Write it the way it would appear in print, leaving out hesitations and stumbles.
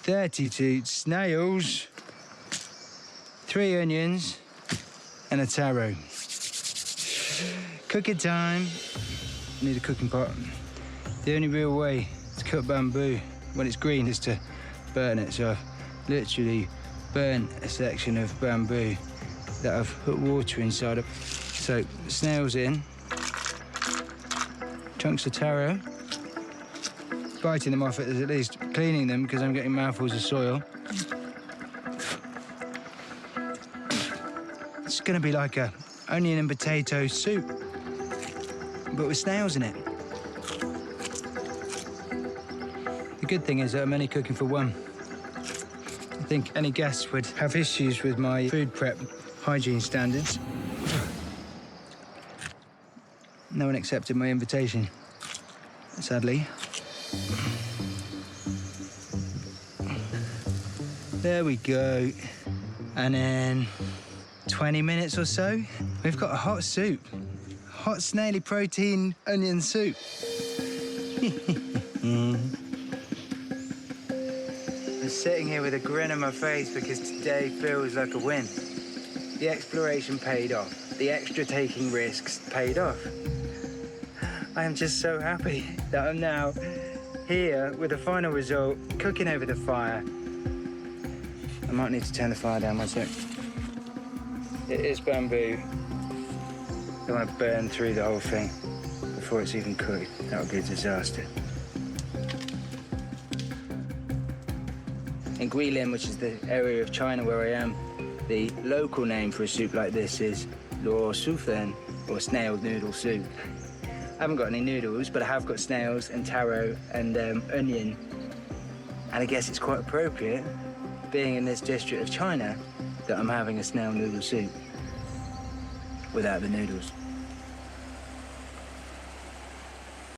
32 snails, 3 onions, and a taro. Cooking time. Need a cooking pot. The only real way to cook bamboo when it's green is to burn it. So I've literally burnt a section of bamboo that I've put water inside of. So snails in, chunks of taro. Biting them off is at least cleaning them because I'm getting mouthfuls of soil. It's going to be like a onion and potato soup, but with snails in it. The good thing is that I'm only cooking for one. I think any guests would have issues with my food prep hygiene standards. No one accepted my invitation, sadly. There we go. And then 20 minutes or so, we've got a hot soup. Hot snaily protein onion soup. I'm sitting here with a grin on my face because today feels like a win. The exploration paid off. The extra taking risks paid off. I am just so happy that I'm now here with the final result, cooking over the fire. I might need to turn the fire down one sec. It is bamboo. I want to burn through the whole thing before it's even cooked. That would be a disaster. In Guilin, which is the area of China where I am, the local name for a soup like this is luo sufen, or snail noodle soup. I haven't got any noodles, but I have got snails and taro and onion. And I guess it's quite appropriate, being in this district of China, that I'm having a snail noodle soup without the noodles.